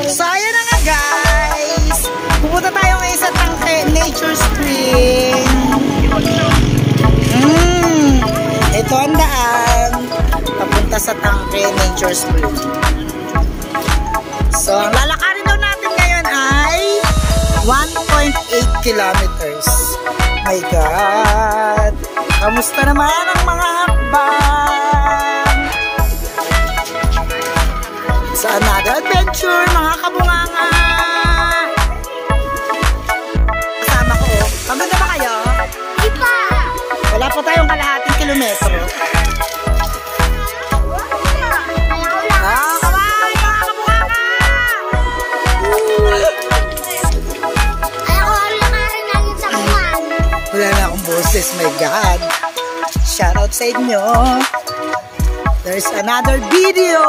So, ayan na nga guys. Pupunta tayo ngayon sa Tangke Nature Spring. Ito ang daan. Papunta sa Tangke Nature Spring. So, ang lalakarin daw natin ngayon ay 1.8 kilometers. My God! Kamusta naman ang mga hakbang? Sa another adventure, mga kabunganga! Kasama ko, maganda ba kayo? Ipa! Wala pa tayong kalahating kilometro. Wala na akong boses, my God. Shout out sa inyo. There's another video.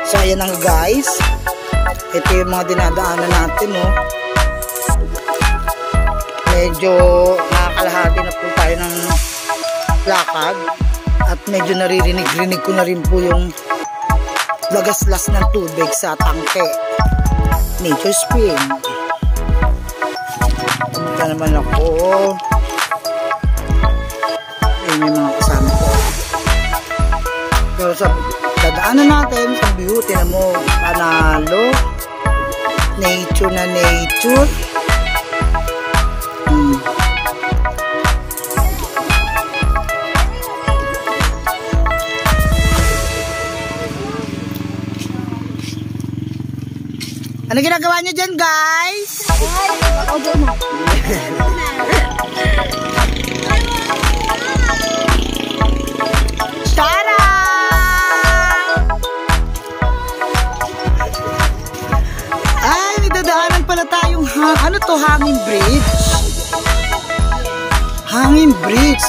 So ayan nga guys, ito yung mga dinadaanan natin, oh. Medyo nakakalahati na po tayo ng lakad at medyo naririnig-rinig ko na rin po yung lagaslas ng tubig sa Tangke Nature Spring. Pumunta naman ako. Ayun yung mga kasama ko. Pero sa dadaanan natin sa view, tinan mo, panalo, nature na nature. Ano ginagawa nyo dyan, guys? Tara! Ay, may dadaanan pala tayong ano to, hanging bridge. Hanging bridge.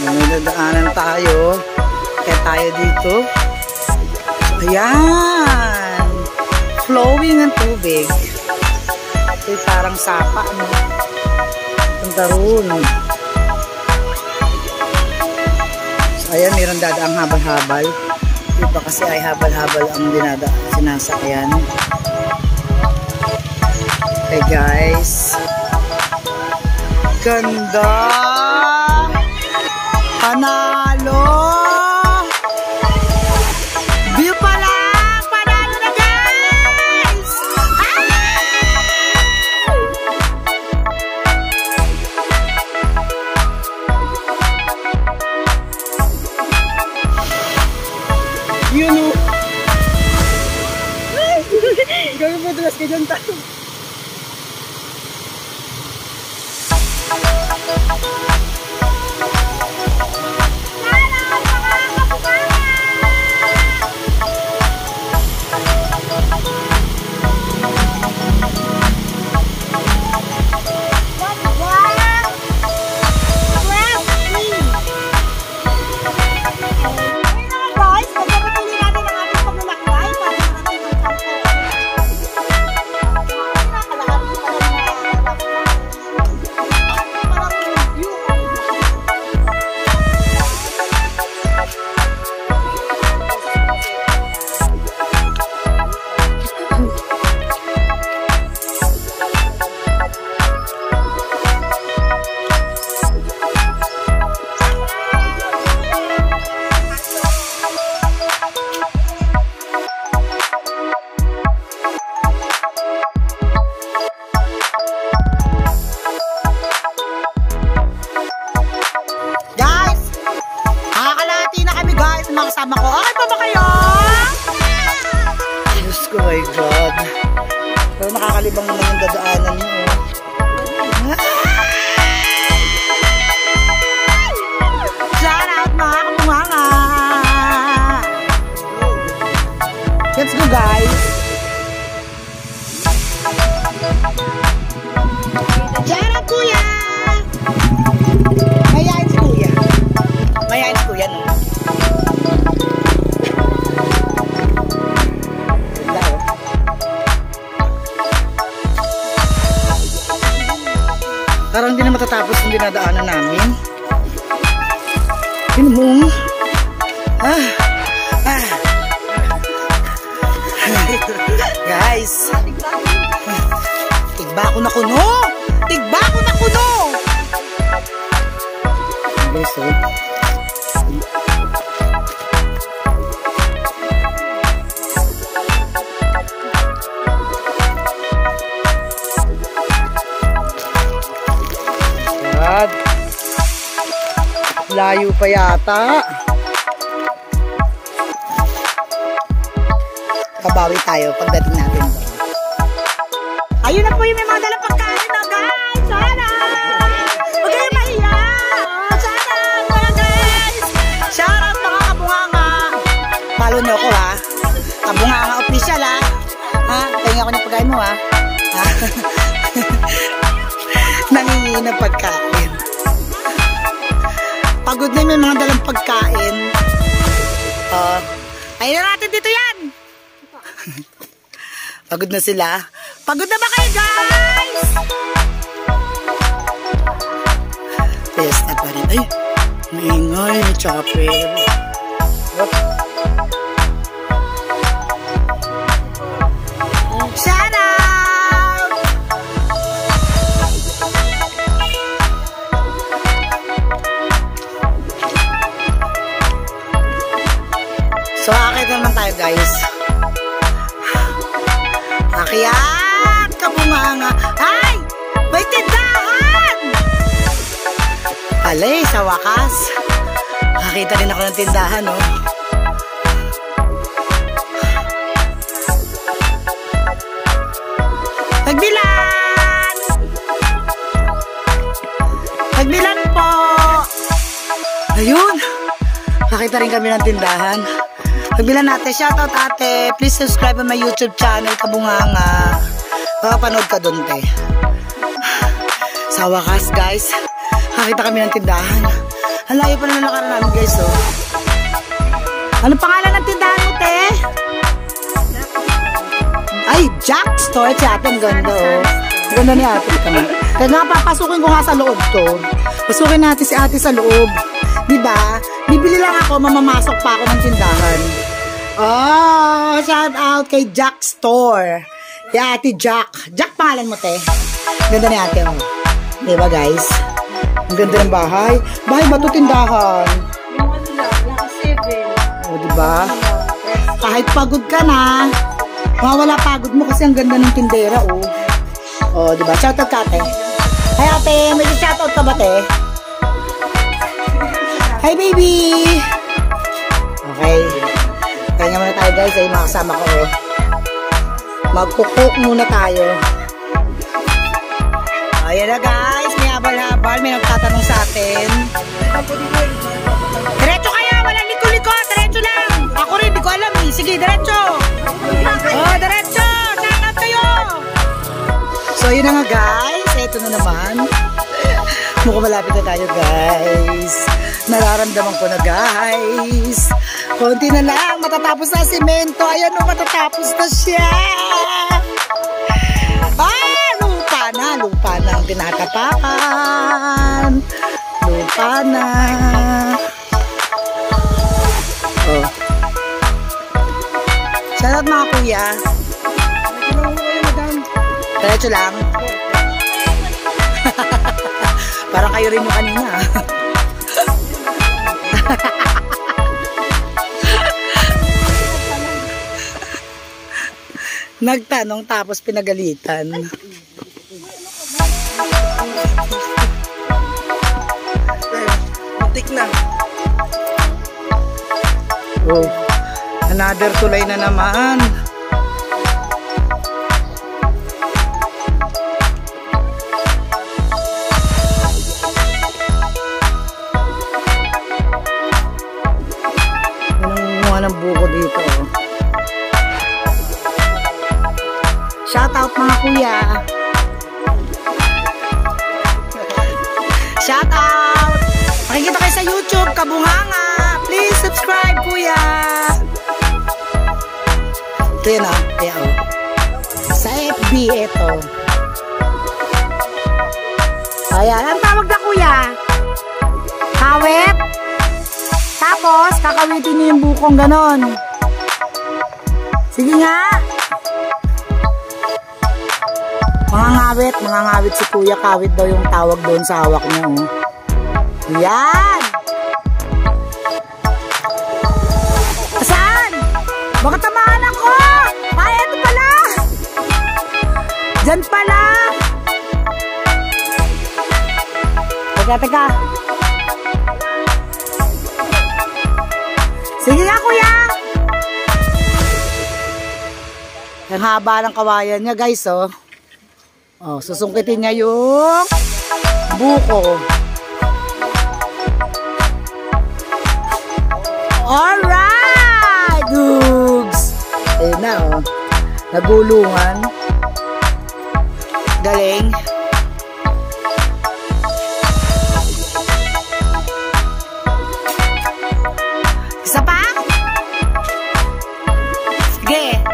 May dadaanan tayo. Kaya tayo dito. Ayan. Flowing ang tubig. Ito'y parang sapa, no? Punta roon. So, ayan, mayroong dadaang habal-habal. Iba kasi ay habal-habal ang sinasakyan. Okay, guys. Ganda! Panalo! View pa lang! Panalo na, guys! You know! Gawin mo dulas ka dyan tayo. oh. Nakakalibang naman yung dadaanan mo. Oh. Shout out mga kamunganga! Let's go guys! Shout out kuya! Mayain si kuya. Mayain si kuya no? Parang hindi na matatapos yung dinadaanan namin. Yun mo. Guys. Tigba ko na kuno. Tigba ko na kuno. Guys, oh. Layo pa yata. Kabawi tayo pagdating natin. Ayun na po yung may mga dalang pagkain na guys. Sana! Huwag kayo mahiya. Sana! Mga guys! Shout out mga kabunganga. Follow nyo ako ha. Kabunganga official ha. Ha? Tingin ako ng pagkain mo ha. Ha? Nangingi ng pagkain. Pagod na yung may mga dalang pagkain. Ayun na natin dito yan. Pagod na sila. Pagod na ba kayo guys? Yes, na pa rin. Ay, maingay na chopper. Shout out! So, akit naman tayo guys. Akyat! Kabunganga! Ay! May tindahan! Alay, sa wakas. Nakita rin ako ng tindahan, oh. Pagbilan! Pagbilan po! Ayun! Nakita rin kami ng tindahan. Pagbilan natin, shoutout ate, please subscribe on my YouTube channel, Kabunganga. Panood ka dun, te. Sa wakas, guys, nakita kami ng tindahan. Ang layo pa na nakaraan namin, guys, oh. Ano pangalan ng tindahan mo, te? Ay, Jack Store, si ate, ang ganda, oh. Ganda ni ate, kaya nga, papasukin ko nga sa loob to. Pasukin natin si ate sa loob. Diba? Bibili lang ako, mamamasok pa ako ng tindahan. Oh, shout out kay Jack Store. Yeah, ate Jack. Jack pangalan mo, te. Ganda ni ate, oh. Diba, guys? Ang ganda ng bahay. Bahay ba ito tindahan? Yung ano lang, naka 7. Oh, diba? Kahit pagod ka na, mawala pagod mo kasi ang ganda ng tindera, oh. Oh, diba? Shout out ka, ate. Hi, ate. May shout out ka ba, te? Hi, baby! Okay. Kaya nga muna tayo, guys. Ay, mga kasama ko, oh. Magkukuk muna tayo. Ayan na, guys. May habal-habal. May nagtatanong sa atin. Diretso kaya. Walang liko-liko. Diretso lang. Ako rin. Di ko alam, eh. Sige, diretso. Oh, diretso. Shout out kayo. So, yun na nga, guys. Ito na naman. Mukhang malapit na tayo, guys. Nararamdaman ko na, guys. Konti na lang. Matatapos na semento. Ayan o, matatapos na siya. Ah, lupa na. Lupa na ang tinatapakan. Lupa na. Oh. Shoutout mga kuya. Diretso lang. Parang kayo rin yung kanina. Nagtanong tapos pinagalitan. Muntik na. Oh, another tulay na naman. kuya. Shout out! Makikita kayo sa YouTube, Kabunganga. Please subscribe, kuya. Ito yun, oh. Kaya, oh. Sa FB, ito. Ayan, ang tawag na, kuya? Kawit? Tapos, kakawitin niyo yung bukong ganon. Sige nga. Mga ngawit si kuya. Kawit daw yung tawag doon sa hawak niya. Oh. Yan. Saan? Baka tamaan ako. Ay, ito pala. Diyan pala. Teka. Sige nga, kuya. Ang haba ng kawayan niya, guys, oh. Oh, susungkitin niya yung buko. Alright, dudes. Ayun na, oh. Nagulungan. Galing. Isa pa? Sige.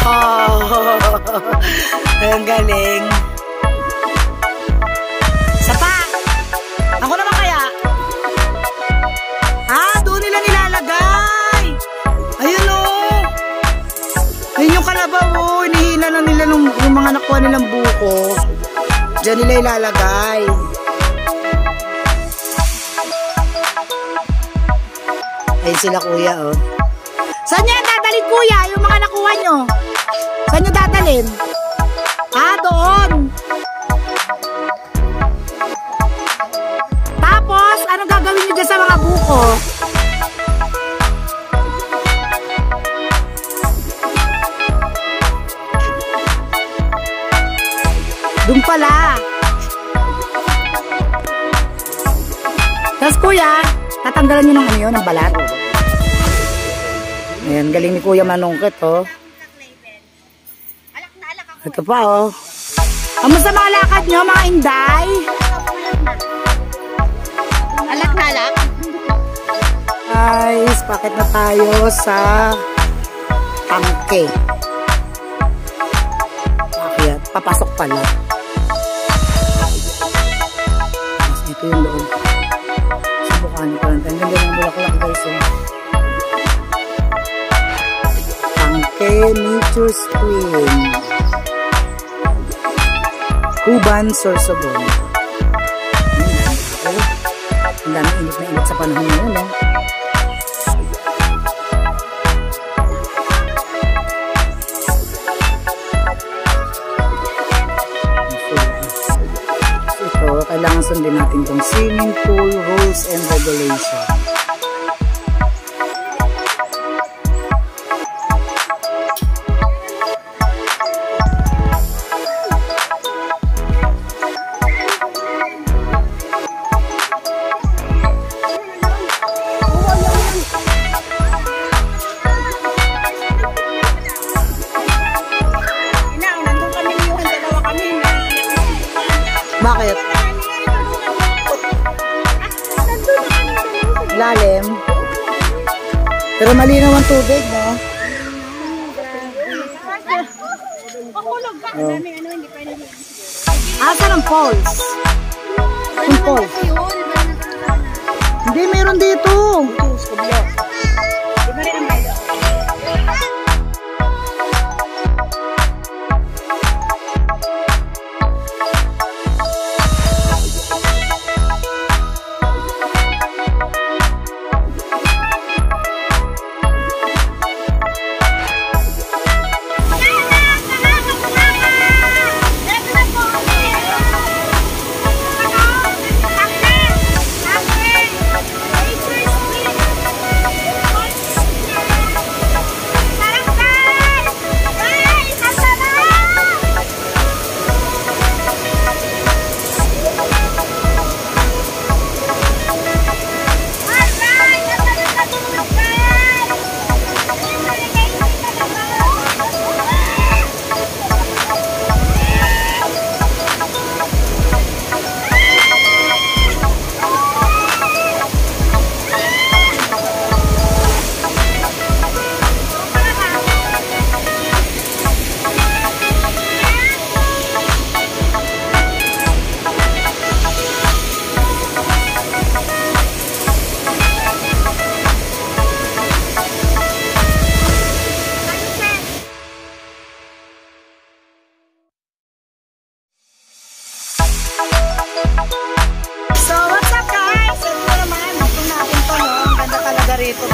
Oh, ang galing. Isa pa. Ako naman kaya. Doon nila nilalagay. Ayun, oh. Ayun yung kalabaw, oh. Inihila na nila yung mga nakuha nilang buko. Diyan nila ilalagay. Ayun sila, kuya, oh. Saan niya dadalhin, kuya? Yung mga nakuha nyo? Saan niyo dadalhin? Doon. Tapos, anong gagawin niyo dyan sa mga buko? Doon pala. Tapos, kuya, tatanggalan niyo ng ano yun, ng balat. Ayan, galing ni kuya manungkit, oh. Ito pa, oh. Kamusta mga lakad nyo, mga inday? Alak na alak? Guys, pakit na tayo sa tangke. Bakit? Papasok pala. Ito yung loob. Subukan ko lang. Ang ganda ng bulaklak, guys, oh. Tangke Nature Spring. Cuban Sorsogon. Ang dami init na init sa panahon ngayon, no? Ito, kailangan sundin natin itong swimming pool rules and regulations. Bakit? Lalim. Pero malinaw ang tubig, no? Oh. Asan ang falls? Ang falls? Hindi, meron dito.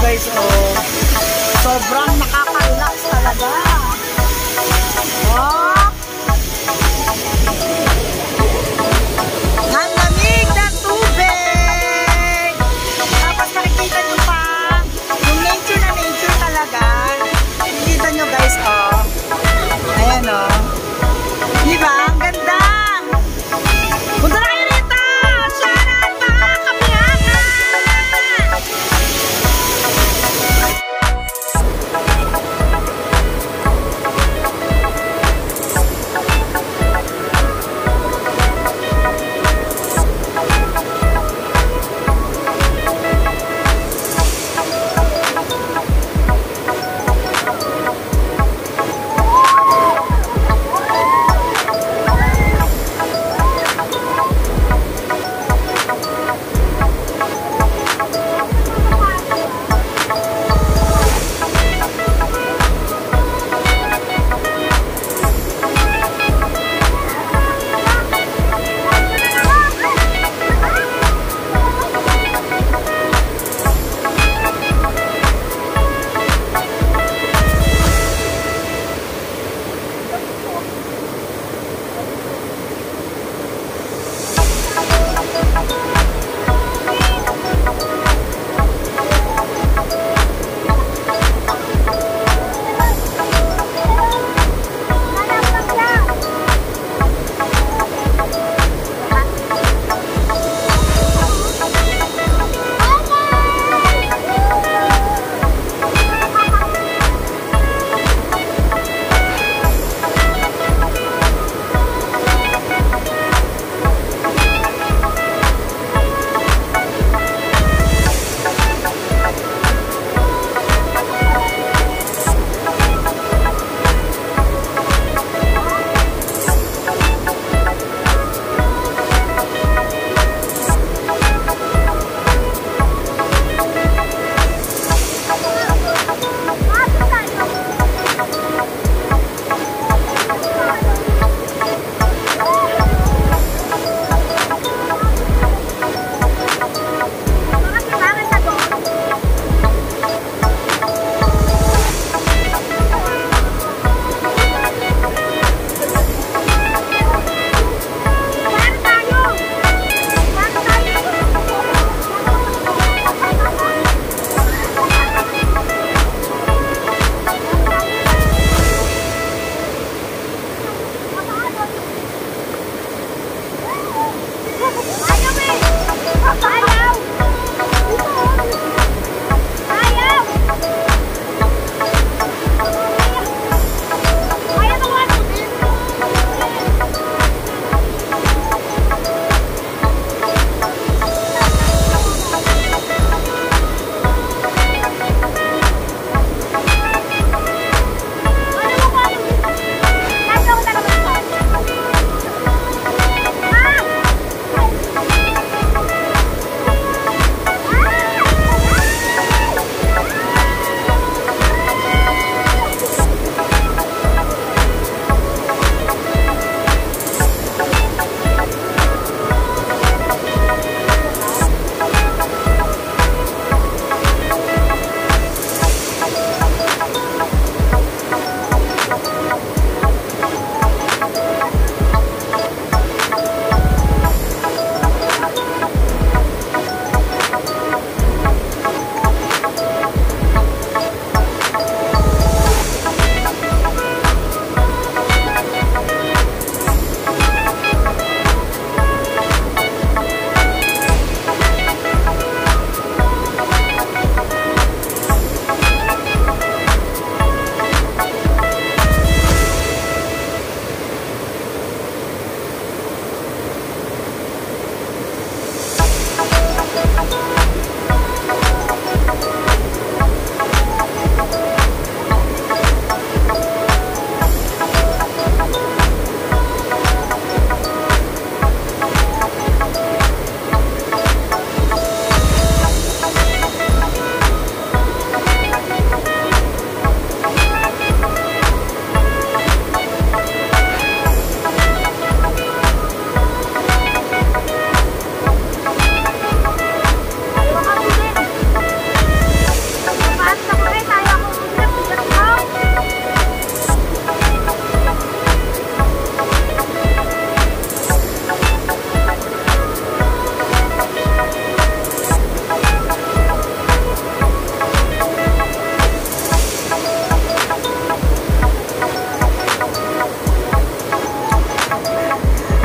guys, oh. Sobrang nakaka-relax talaga. Oh. Ang lamig ng tubig. Tapos makikita nyo pa yung nature na nature talaga. Makikita nyo guys, oh. Ayan, oh. Diba? Ang ganda. Punta na kayo rito. Shoutout mga kapihangan.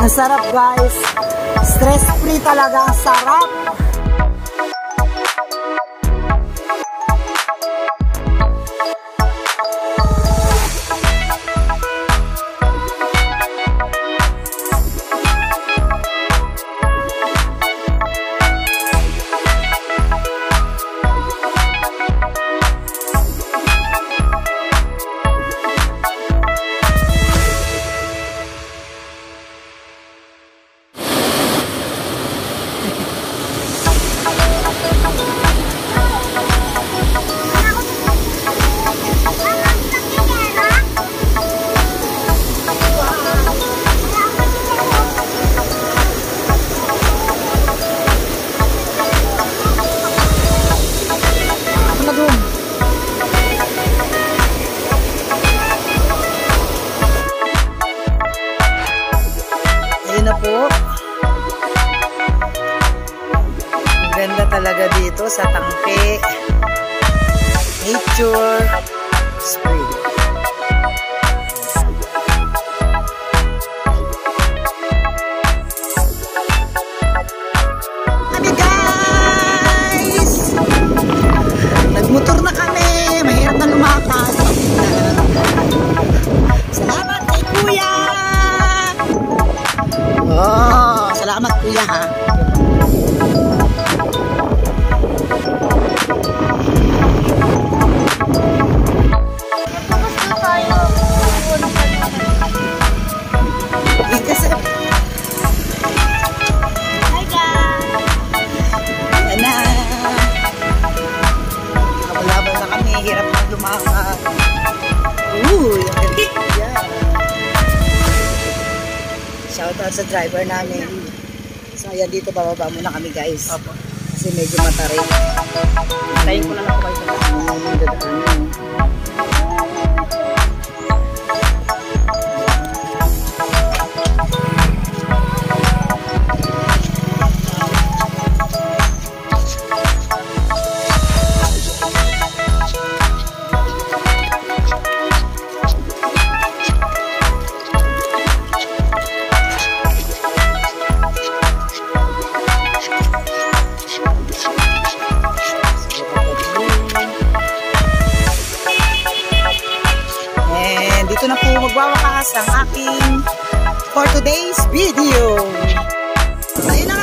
Ang sarap guys. Stress free talaga. Ang sarap. Ayun na po. Ang ganda talaga dito sa Tangke Nature Spring. Kami guys! Nagmotor na kami. Mahirap na lumakad. Salamat kay Kuya! Oh, salamat Kuya ha. Hi guys! Yan na. Habal-habal na kami. Hirap na lumakad. Uy, ang ganda. Yeah. Shoutout sa driver namin. So ayan, dito bababa muna kami guys. Opo. Kasi medyo matarik. Tayin ko na lang po kayo sa dito na po magwawakas ang aking for today's video. Ayun na nga